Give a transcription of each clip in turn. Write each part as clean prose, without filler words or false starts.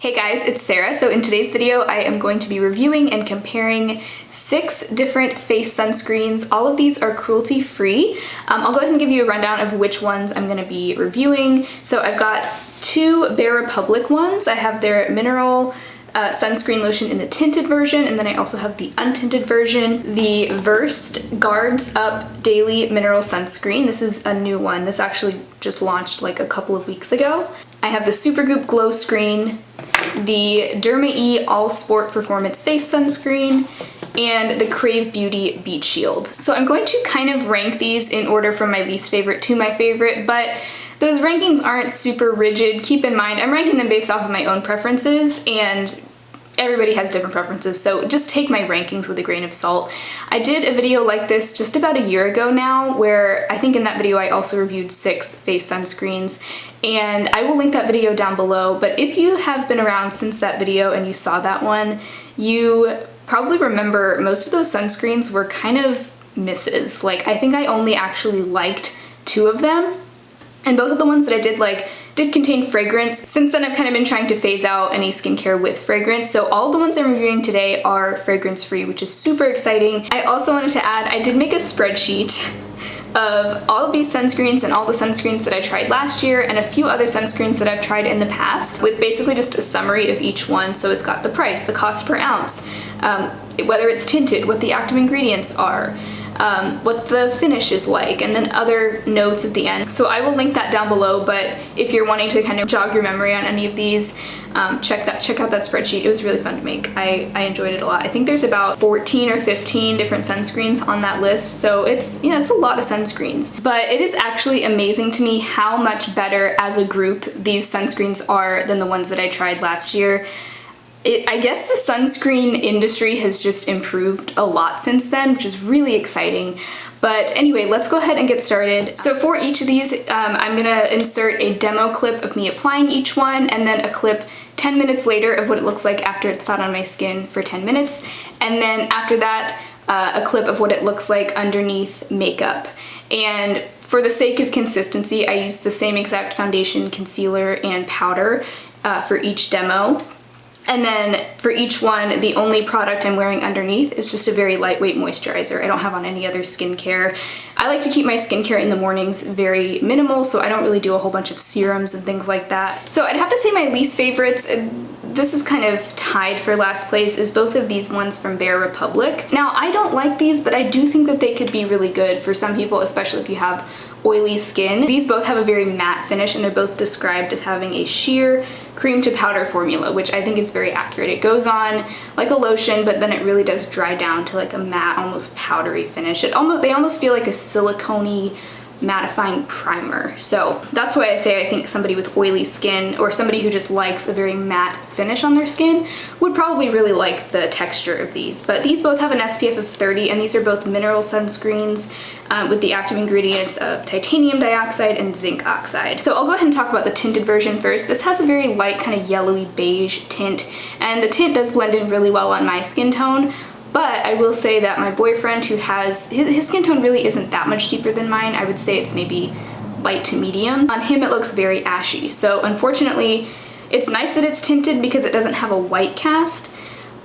Hey guys, it's Sarah. So in today's video, I am going to be reviewing and comparing 6 different face sunscreens. All of these are cruelty-free. I'll go ahead and give you a rundown of which ones I'm going to be reviewing. So I've got 2 Bare Republic ones. I have their mineral sunscreen lotion in the tinted version, and then I also have the untinted version. The Versed Guards Up Daily Mineral Sunscreen. This is a new one. This actually just launched like a couple of weeks ago. I have the Supergoop Glowscreen, the Derma All Sport Performance Face Sunscreen, and the Krave Beauty Beet Shield. So I'm going to kind of rank these in order from my least favorite to my favorite, but those rankings aren't super rigid. Keep in mind, I'm ranking them based off of my own preferences, and everybody has different preferences, so just take my rankings with a grain of salt. I did a video like this just about a year ago now, where I think in that video I also reviewed 6 face sunscreens, and I will link that video down below. But if you have been around since that video and you saw that one, you probably remember most of those sunscreens were kind of misses. Like, I think I only actually liked 2 of them, and both of the ones that I did like did contain fragrance. Since then, I've kind of been trying to phase out any skincare with fragrance, so all the ones I'm reviewing today are fragrance-free, which is super exciting. I also wanted to add, I did make a spreadsheet of all of these sunscreens and all the sunscreens that I tried last year and a few other sunscreens that I've tried in the past, with basically just a summary of each one. So it's got the price, the cost per ounce, whether it's tinted, what the active ingredients are, what the finish is like, and then other notes at the end. So I will link that down below, but if you're wanting to kind of jog your memory on any of these, check out that spreadsheet. It was really fun to make. I enjoyed it a lot. I think there's about 14 or 15 different sunscreens on that list, so it's a lot of sunscreens. But it is actually amazing to me how much better as a group these sunscreens are than the ones that I tried last year. I guess the sunscreen industry has just improved a lot since then, which is really exciting. But anyway, let's go ahead and get started. So for each of these, I'm gonna insert a demo clip of me applying each one, and then a clip 10 minutes later of what it looks like after it's sat on my skin for 10 minutes. And then after that, a clip of what it looks like underneath makeup. And for the sake of consistency, I used the same exact foundation, concealer, and powder for each demo. And then for each one, the only product I'm wearing underneath is just a very lightweight moisturizer. I don't have on any other skincare. I like to keep my skincare in the mornings very minimal, so I don't really do a whole bunch of serums and things like that. So I'd have to say my least favorites, this is kind of tied for last place, is both of these ones from Bare Republic. Now, I don't like these, but I do think that they could be really good for some people, especially if you have oily skin. These both have a very matte finish, and they're both described as having a sheer cream to powder formula, which I think is very accurate. It goes on like a lotion, but then it really does dry down to like a matte, almost powdery finish. They almost feel like a silicone-y mattifying primer. So that's why I say I think somebody with oily skin, or somebody who just likes a very matte finish on their skin, would probably really like the texture of these. But these both have an SPF of 30, and these are both mineral sunscreens with the active ingredients of titanium dioxide and zinc oxide. So I'll go ahead and talk about the tinted version first. This has a very light kind of yellowy beige tint, and the tint does blend in really well on my skin tone. But I will say that my boyfriend, who has, his skin tone really isn't that much deeper than mine. I would say it's maybe light to medium. On him, it looks very ashy. So unfortunately, it's nice that it's tinted because it doesn't have a white cast,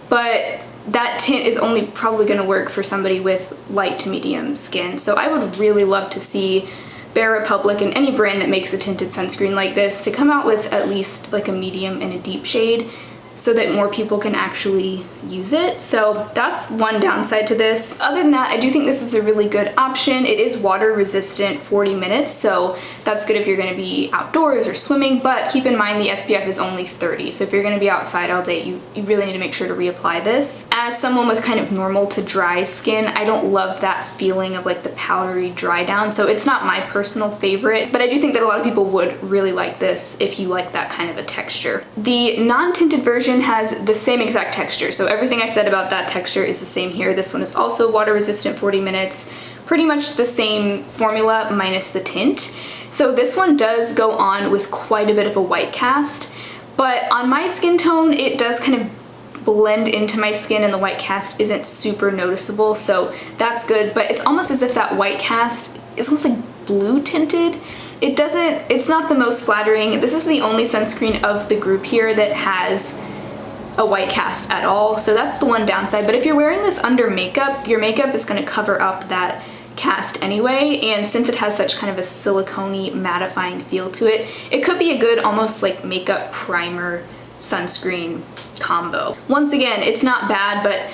but that tint is only probably gonna work for somebody with light to medium skin. So I would really love to see Bare Republic and any brand that makes a tinted sunscreen like this to come out with at least like a medium and a deep shade, so that more people can actually use it. So that's one downside to this. Other than that, I do think this is a really good option. It is water resistant 40 minutes, so that's good if you're gonna be outdoors or swimming, but keep in mind the SPF is only 30, so if you're gonna be outside all day, you really need to make sure to reapply this. As someone with kind of normal to dry skin, I don't love that feeling of like the powdery dry down, so it's not my personal favorite, but I do think that a lot of people would really like this if you like that kind of a texture. The non-tinted version has the same exact texture, so everything I said about that texture is the same here. This one is also water resistant 40 minutes, pretty much the same formula minus the tint. So this one does go on with quite a bit of a white cast, but on my skin tone it does kind of blend into my skin and the white cast isn't super noticeable, so that's good. But it's almost as if that white cast is almost like blue tinted. it's not the most flattering. This is the only sunscreen of the group here that has a white cast at all, so that's the one downside. But if you're wearing this under makeup, your makeup is going to cover up that cast anyway, and since it has such kind of a silicone-y mattifying feel to it, it could be a good almost like makeup primer sunscreen combo. Once again, it's not bad, but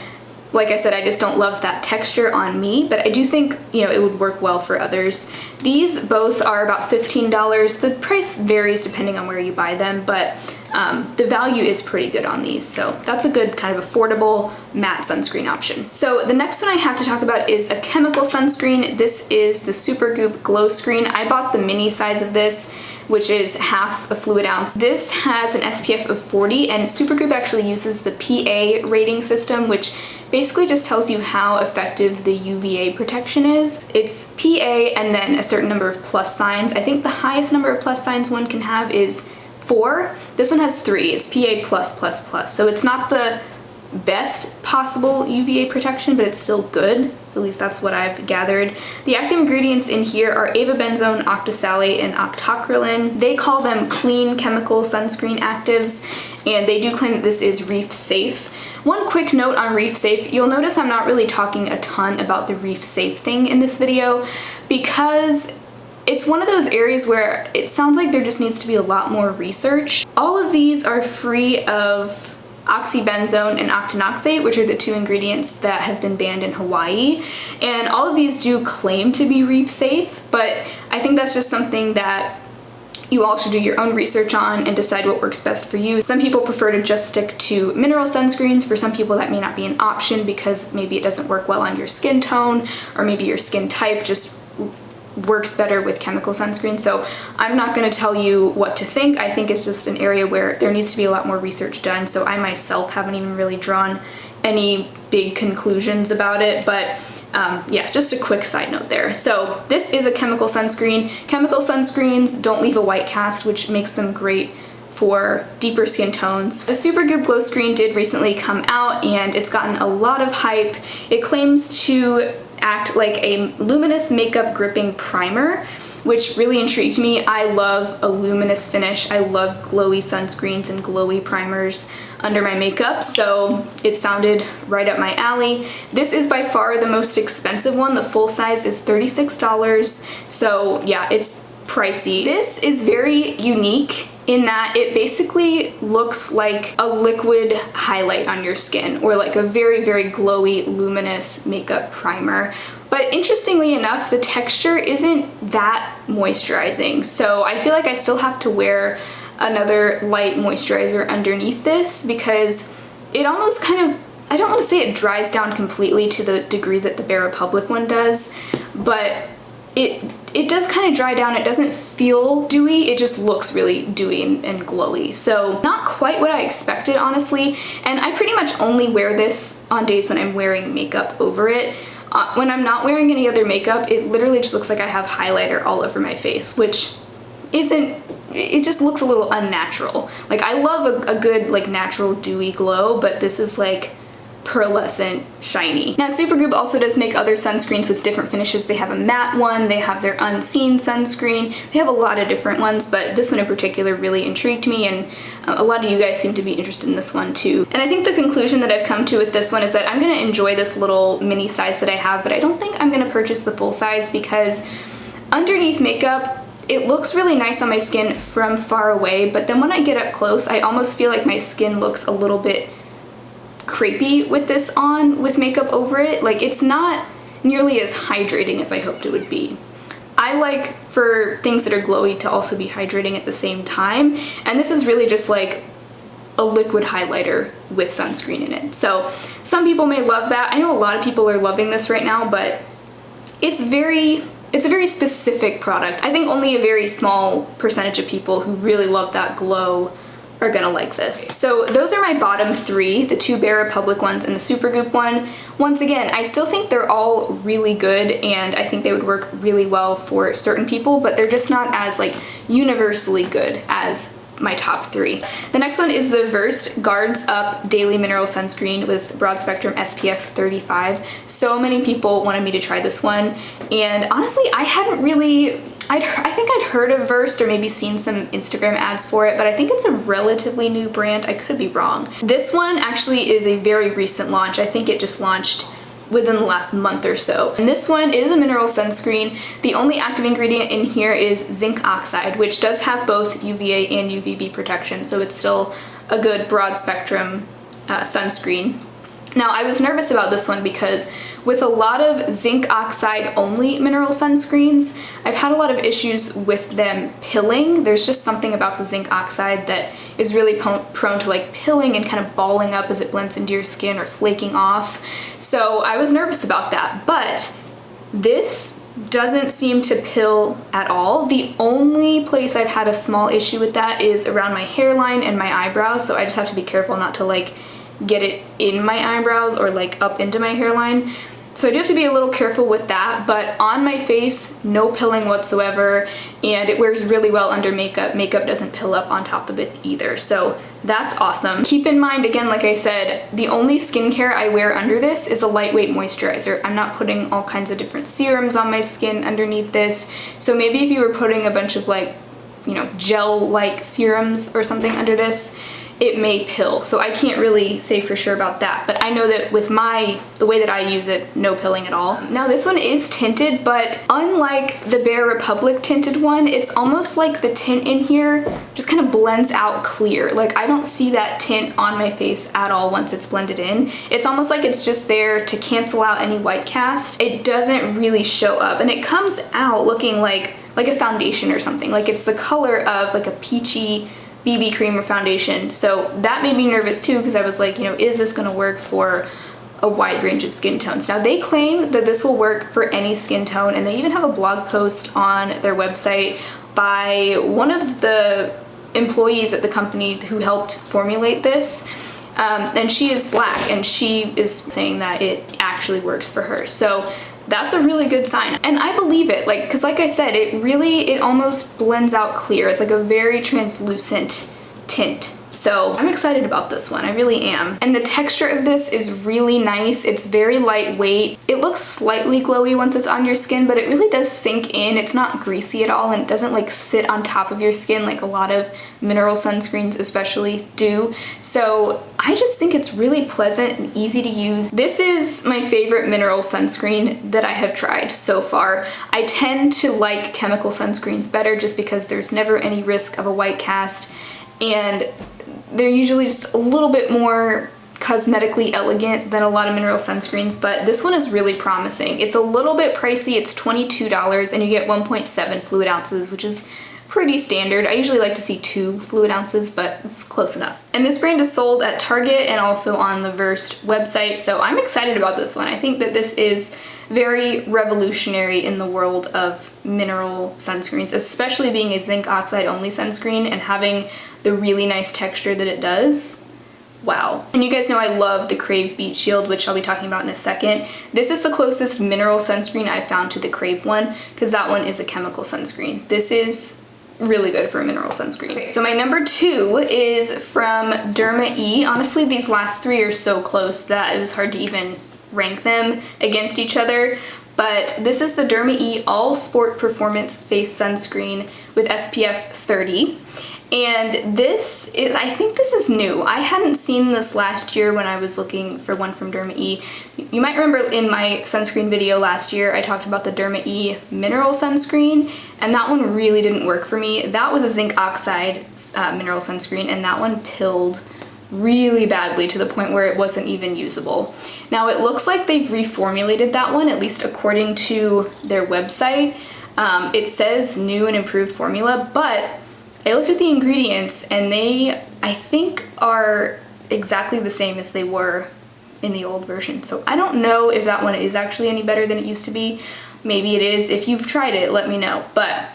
like I said, I just don't love that texture on me, but I do think, you know, it would work well for others. These both are about $15. The price varies depending on where you buy them, but the value is pretty good on these, so that's a good kind of affordable matte sunscreen option. So the next one I have to talk about is a chemical sunscreen. This is the Supergoop Glowscreen. I bought the mini size of this, which is half a fluid ounce. This has an SPF of 40, and Supergoop actually uses the PA rating system, which basically just tells you how effective the UVA protection is. It's PA and then a certain number of plus signs. I think the highest number of plus signs one can have is 4. This one has 3. It's PA+++. So it's not the best possible UVA protection, but it's still good. At least that's what I've gathered. The active ingredients in here are avobenzone, octisalate, and octocrylene. They call them clean chemical sunscreen actives, and they do claim that this is reef safe. One quick note on reef safe, you'll notice I'm not really talking a ton about the reef safe thing in this video because it's one of those areas where it sounds like there just needs to be a lot more research. All of these are free of oxybenzone and octinoxate, which are the 2 ingredients that have been banned in Hawaii. And all of these do claim to be reef safe, but I think that's just something that you all should do your own research on and decide what works best for you. Some people prefer to just stick to mineral sunscreens. For some people that may not be an option because maybe it doesn't work well on your skin tone, or maybe your skin type just works better with chemical sunscreen. So I'm not going to tell you what to think. I think it's just an area where there needs to be a lot more research done. So I myself haven't even really drawn any big conclusions about it, but yeah, just a quick side note there. So this is a chemical sunscreen. Chemical sunscreens don't leave a white cast, which makes them great for deeper skin tones. The Supergoop Glowscreen did recently come out and it's gotten a lot of hype. It claims to act like a luminous makeup gripping primer, which really intrigued me. I love a luminous finish. I love glowy sunscreens and glowy primers under my makeup, so it sounded right up my alley. This is by far the most expensive one. The full size is $36, so yeah, it's pricey. This is very unique in that it basically looks like a liquid highlight on your skin, or like a very, very glowy, luminous makeup primer. But interestingly enough, the texture isn't that moisturizing, so I feel like I still have to wear another light moisturizer underneath this because it almost kind of, I don't want to say it dries down completely to the degree that the Bare Republic one does, but it does kind of dry down. It doesn't feel dewy, it just looks really dewy and glowy. So not quite what I expected, honestly, and I pretty much only wear this on days when I'm wearing makeup over it. When I'm not wearing any other makeup, it literally just looks like I have highlighter all over my face, which isn't, it just looks a little unnatural. Like, I love a good like natural dewy glow, but this is like pearlescent shiny. Now Supergoop also does make other sunscreens with different finishes. They have a matte one, they have their unseen sunscreen, they have a lot of different ones, but this one in particular really intrigued me, and a lot of you guys seem to be interested in this one too. And I think the conclusion that I've come to with this one is that I'm gonna enjoy this little mini size that I have, but I don't think I'm gonna purchase the full size because underneath makeup, it looks really nice on my skin from far away, but then when I get up close, I almost feel like my skin looks a little bit crepey with this on, with makeup over it. Like, it's not nearly as hydrating as I hoped it would be. I like for things that are glowy to also be hydrating at the same time, and this is really just like a liquid highlighter with sunscreen in it. So some people may love that. I know a lot of people are loving this right now, but it's a very specific product. I think only a very small percentage of people who really love that glow are gonna like this. So those are my bottom 3, the 2 Bare Republic ones and the Supergoop one. Once again, I still think they're all really good, and I think they would work really well for certain people, but they're just not as like universally good as my top 3. The next one is the Versed Guards Up Daily Mineral Sunscreen with Broad Spectrum SPF 35. So many people wanted me to try this one, and honestly, I hadn't really I think I'd heard of Versed or maybe seen some Instagram ads for it, but I think it's a relatively new brand. I could be wrong. This one actually is a very recent launch. I think it just launched within the last month or so. And this one is a mineral sunscreen. The only active ingredient in here is zinc oxide, which does have both UVA and UVB protection, so it's still a good broad spectrum sunscreen. Now, I was nervous about this one because with a lot of zinc oxide only mineral sunscreens, I've had a lot of issues with them pilling. There's just something about the zinc oxide that is really prone to like pilling and kind of balling up as it blends into your skin or flaking off. So I was nervous about that, but this doesn't seem to pill at all. The only place I've had a small issue with that is around my hairline and my eyebrows, so I just have to be careful not to like get it in my eyebrows or like up into my hairline. So I do have to be a little careful with that, but on my face, no pilling whatsoever, and it wears really well under makeup. Makeup doesn't pill up on top of it either, so that's awesome. Keep in mind, again, like I said, the only skincare I wear under this is a lightweight moisturizer. I'm not putting all kinds of different serums on my skin underneath this, so maybe if you were putting a bunch of like, you know, gel-like serums or something under this, it may pill. So I can't really say for sure about that, but I know that with the way that I use it, no pilling at all. Now this one is tinted, but unlike the Bare Republic tinted one, it's almost like the tint in here just kind of blends out clear. Like I don't see that tint on my face at all once it's blended in. It's almost like it's just there to cancel out any white cast. It doesn't really show up, and it comes out looking like a foundation or something. Like it's the color of like a peachy BB cream or foundation. So that made me nervous too, because I was like, you know, is this gonna work for a wide range of skin tones? Now they claim that this will work for any skin tone, and they even have a blog post on their website by one of the employees at the company who helped formulate this. And she is black, and she is saying that it actually works for her. So that's a really good sign. And I believe it, like, cause like I said, it almost blends out clear. It's like a very translucent tint. So I'm excited about this one, I really am. And the texture of this is really nice. It's very lightweight. It looks slightly glowy once it's on your skin, but it really does sink in. It's not greasy at all, and it doesn't like sit on top of your skin like a lot of mineral sunscreens especially do. So I just think it's really pleasant and easy to use. This is my favorite mineral sunscreen that I have tried so far. I tend to like chemical sunscreens better just because there's never any risk of a white cast, and they're usually just a little bit more cosmetically elegant than a lot of mineral sunscreens, but this one is really promising. It's a little bit pricey. It's $22, and you get 1.7 fluid ounces, which is pretty standard. I usually like to see 2 fluid ounces, but it's close enough. And this brand is sold at Target and also on the Versed website, so I'm excited about this one. I think that this is very revolutionary in the world of mineral sunscreens, especially being a zinc oxide only sunscreen and having the really nice texture that it does. Wow. And you guys know I love the Krave Beet Shield, which I'll be talking about in a second. This is the closest mineral sunscreen I've found to the Krave one, because that one is a chemical sunscreen. This is really good for a mineral sunscreen. Okay, so my number 2 is from Derma E. Honestly, these last 3 are so close that it was hard to even rank them against each other. But this is the Derma E All Sport Performance Face Sunscreen with SPF 30. And this is, I think this is new. I hadn't seen this last year when I was looking for one from Derma E. You might remember in my sunscreen video last year, I talked about the Derma E mineral sunscreen, and that one really didn't work for me. That was a zinc oxide mineral sunscreen, and that one pilled really badly to the point where it wasn't even usable. Now it looks like they've reformulated that one, at least according to their website. It says new and improved formula, but I looked at the ingredients and they, I think, are exactly the same as they were in the old version. So I don't know if that one is actually any better than it used to be. Maybe it is. If you've tried it, let me know. But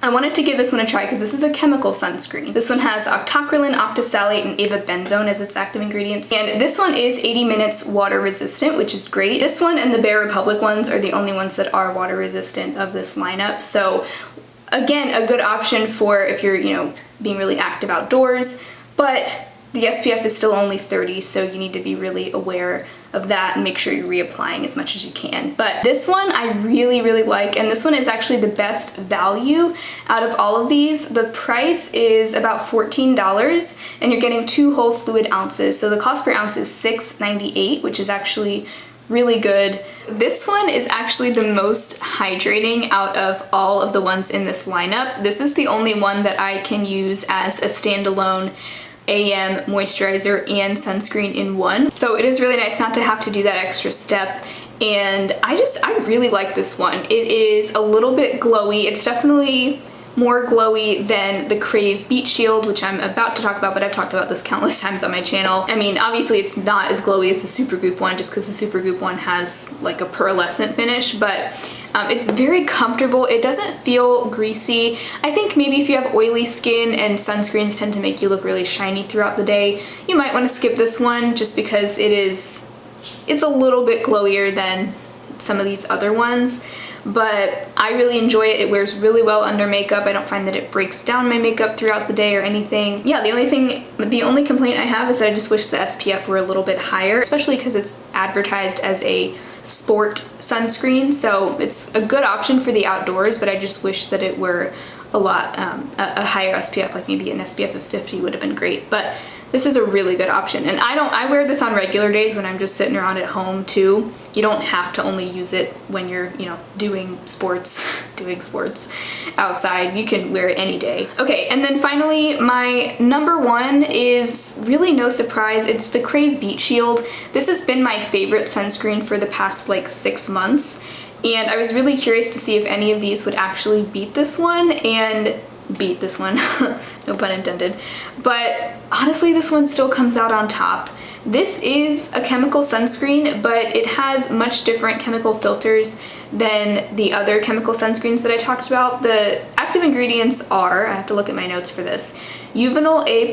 I wanted to give this one a try because this is a chemical sunscreen. This one has octocrylene, octisalate, and avobenzone as its active ingredients. And this one is 80 minutes water resistant, which is great. This one and the Bare Republic ones are the only ones that are water resistant of this lineup. So again, a good option for if you're, you know, being really active outdoors, but the SPF is still only 30, so you need to be really aware of that and make sure you're reapplying as much as you can. But this one I really, really like, and this one is actually the best value out of all of these. The price is about $14 and you're getting 2 whole fluid ounces. So the cost per ounce is $6.98, which is actually really good. This one is actually the most hydrating out of all of the ones in this lineup. This is the only one that I can use as a standalone AM moisturizer and sunscreen in one. So it is really nice not to have to do that extra step. And I really like this one. It is a little bit glowy. It's definitely more glowy than the Krave Beet Shield, which I'm about to talk about, but I've talked about this countless times on my channel. I mean, obviously it's not as glowy as the Supergoop one, just because the Supergoop one has like a pearlescent finish, but it's very comfortable. It doesn't feel greasy. I think maybe if you have oily skin and sunscreens tend to make you look really shiny throughout the day, you might want to skip this one just because it's a little bit glowier than some of these other ones. But I really enjoy it. It wears really well under makeup. I don't find that it breaks down my makeup throughout the day or anything. Yeah, the only complaint I have is that I just wish the SPF were a little bit higher, especially because it's advertised as a sport sunscreen. So it's a good option for the outdoors, but I just wish that it were a lot, a higher SPF, like maybe an SPF of 50 would have been great. But this is a really good option. And I wear this on regular days when I'm just sitting around at home too. You don't have to only use it when you're, doing sports outside. You can wear it any day. Okay, and then finally, my number one is really no surprise. It's the Krave Beet Shield. This has been my favorite sunscreen for the past like 6 months. And I was really curious to see if any of these would actually beat this one, no pun intended. But honestly, this one still comes out on top. This is a chemical sunscreen, but it has much different chemical filters than the other chemical sunscreens that I talked about. The active ingredients are, I have to look at my notes for this, Uvinol A+,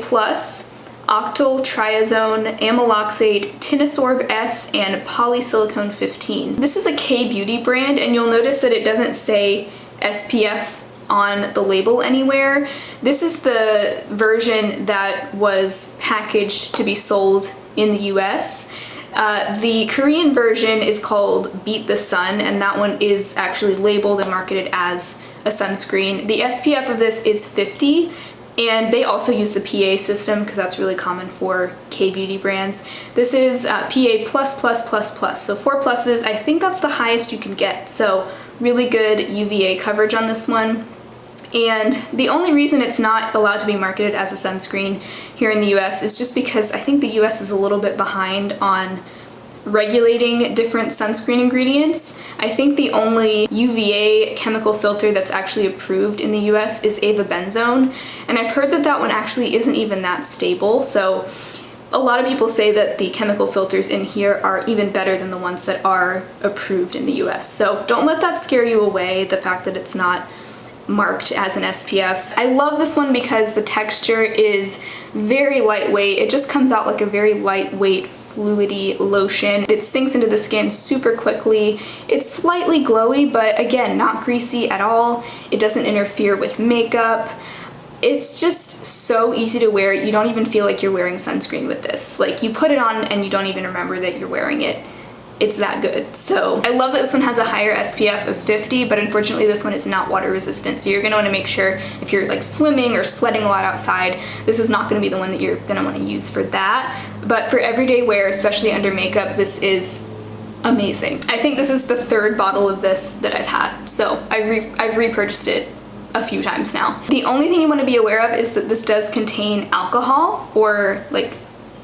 octocrylene, amyloxate, tinosorb S, and polysilicone 15. This is a K-beauty brand, and you'll notice that it doesn't say SPF on the label anywhere. This is the version that was packaged to be sold in the US. The Korean version is called Beet the Sun, and that one is actually labeled and marketed as a sunscreen. The SPF of this is 50, and they also use the PA system because that's really common for K-beauty brands. This is PA++++, so 4 pluses. I think that's the highest you can get, so really good UVA coverage on this one. And the only reason it's not allowed to be marketed as a sunscreen here in the US is just because I think the US is a little bit behind on regulating different sunscreen ingredients. I think the only UVA chemical filter that's actually approved in the US is avobenzone, and I've heard that that one actually isn't even that stable. So a lot of people say that the chemical filters in here are even better than the ones that are approved in the US. So don't let that scare you away, the fact that it's not marked as an SPF. I love this one because the texture is very lightweight. It just comes out like a very lightweight, fluidy lotion. It sinks into the skin super quickly. It's slightly glowy, but again, not greasy at all. It doesn't interfere with makeup. It's just so easy to wear. You don't even feel like you're wearing sunscreen with this. Like, you put it on and you don't even remember that you're wearing it. It's that good. So I love that this one has a higher SPF of 50, but unfortunately this one is not water resistant. So you're gonna wanna make sure if you're like swimming or sweating a lot outside, this is not gonna be the one that you're gonna wanna use for that. But for everyday wear, especially under makeup, this is amazing. I think this is the 3rd bottle of this that I've had. So I've repurchased it a few times now. The only thing you wanna be aware of is that this does contain alcohol or like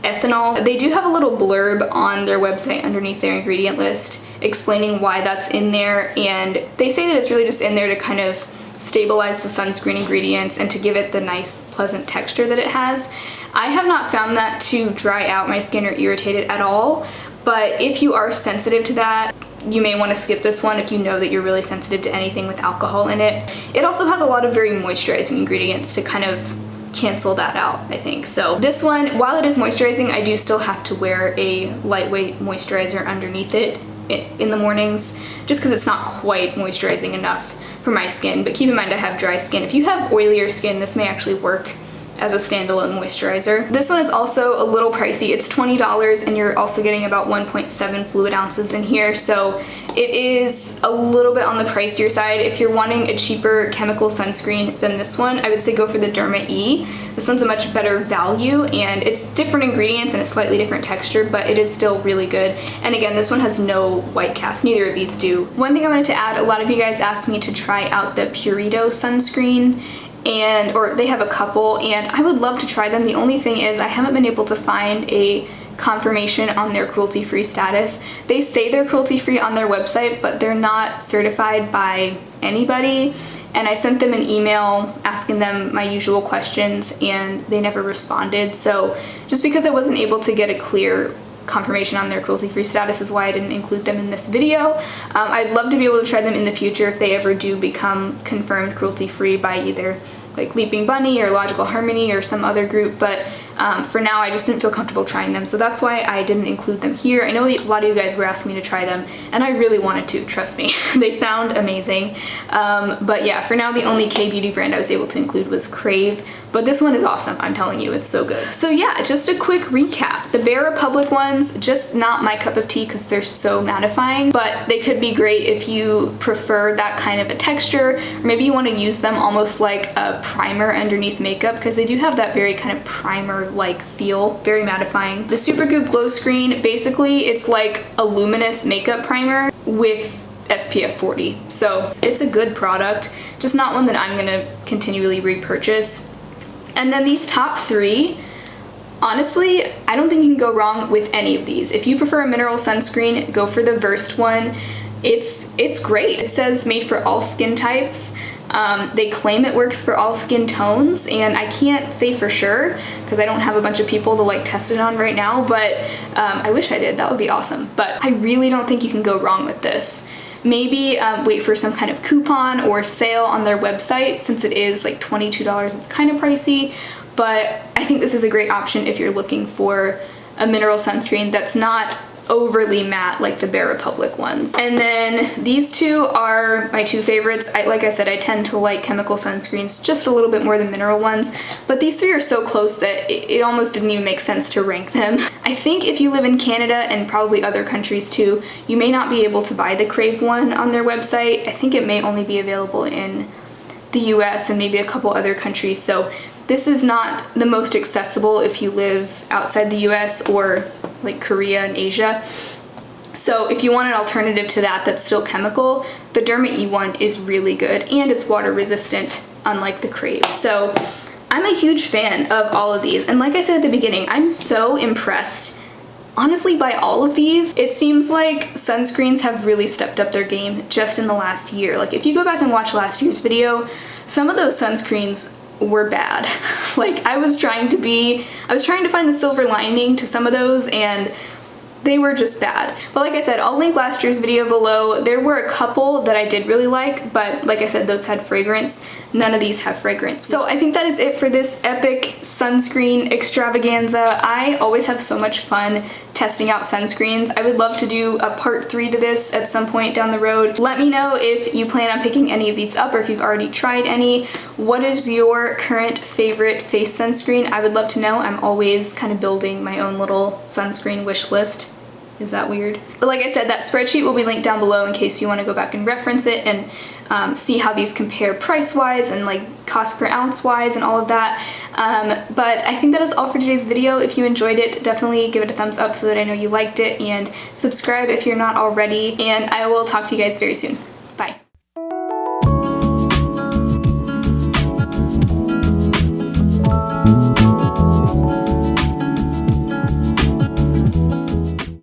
ethanol. They do have a little blurb on their website underneath their ingredient list explaining why that's in there, and they say that it's really just in there to kind of stabilize the sunscreen ingredients and to give it the nice pleasant texture that it has. I have not found that to dry out my skin or irritate it at all, but if you are sensitive to that, you may want to skip this one if you know that you're really sensitive to anything with alcohol in it. It also has a lot of very moisturizing ingredients to kind of cancel that out, I think. So this one, while it is moisturizing, I do still have to wear a lightweight moisturizer underneath it in the mornings, just because it's not quite moisturizing enough for my skin. But keep in mind I have dry skin. If you have oilier skin, this may actually work as a standalone moisturizer. This one is also a little pricey. It's $20 and you're also getting about 1.7 fluid ounces in here, so it is a little bit on the pricier side. If you're wanting a cheaper chemical sunscreen than this one, I would say go for the Derma E. This one's a much better value and it's different ingredients and a slightly different texture, but it is still really good. And again, this one has no white cast, neither of these do. One thing I wanted to add, a lot of you guys asked me to try out the Purito sunscreen, or they have a couple, and I would love to try them. The only thing is I haven't been able to find a confirmation on their cruelty-free status. They say they're cruelty-free on their website, but they're not certified by anybody. And I sent them an email asking them my usual questions and they never responded. So just because I wasn't able to get a clear confirmation on their cruelty-free status is why I didn't include them in this video. I'd love to be able to try them in the future if they ever do become confirmed cruelty-free by either like Leaping Bunny or Logical Harmony or some other group, but for now I just didn't feel comfortable trying them, so that's why I didn't include them here. I know a lot of you guys were asking me to try them, and I really wanted to, trust me. They sound amazing. But yeah, for now the only K-beauty brand I was able to include was Krave, but this one is awesome, I'm telling you, it's so good. So yeah, just a quick recap. The Bare Republic ones, just not my cup of tea because they're so mattifying, but they could be great if you prefer that kind of a texture, or maybe you want to use them almost like a primer underneath makeup, because they do have that very kind of primer-like feel, very mattifying. The Supergoop Glowscreen, basically it's like a luminous makeup primer with SPF 40. So it's a good product, just not one that I'm gonna continually repurchase. And then these top three, honestly, I don't think you can go wrong with any of these. If you prefer a mineral sunscreen, go for the Versed one. It's great. It says made for all skin types. They claim it works for all skin tones, and I can't say for sure because I don't have a bunch of people to like test it on right now, but I wish I did. That would be awesome. But I really don't think you can go wrong with this. Maybe wait for some kind of coupon or sale on their website, since it is like $22. It's kind of pricey, but I think this is a great option if you're looking for a mineral sunscreen that's not overly matte like the Bare Republic ones. And then these two are my two favorites. Like I said, I tend to like chemical sunscreens just a little bit more than mineral ones, but these three are so close that it almost didn't even make sense to rank them. I think if you live in Canada and probably other countries too, you may not be able to buy the Krave one on their website. I think it may only be available in the US and maybe a couple other countries, so this is not the most accessible if you live outside the US or like Korea and Asia. So if you want an alternative to that that's still chemical, the Derma E one is really good, and it's water resistant, unlike the Krave. So I'm a huge fan of all of these, and like I said at the beginning, I'm so impressed honestly by all of these. It seems like sunscreens have really stepped up their game just in the last year. Like if you go back and watch last year's video, some of those sunscreens were bad. Like I was trying to find the silver lining to some of those, and they were just bad. But like I said, I'll link last year's video below. There were a couple that I did really like, but like I said, those had fragrance. None of these have fragrance. So I think that is it for this epic sunscreen extravaganza. I always have so much fun testing out sunscreens. I would love to do a part 3 to this at some point down the road. Let me know if you plan on picking any of these up or if you've already tried any. What is your current favorite face sunscreen? I would love to know. I'm always kind of building my own little sunscreen wish list. Is that weird? But like I said, that spreadsheet will be linked down below in case you want to go back and reference it and see how these compare price-wise and like cost per ounce-wise and all of that. But I think that is all for today's video. If you enjoyed it, definitely give it a thumbs up so that I know you liked it, and subscribe if you're not already, and I will talk to you guys very soon.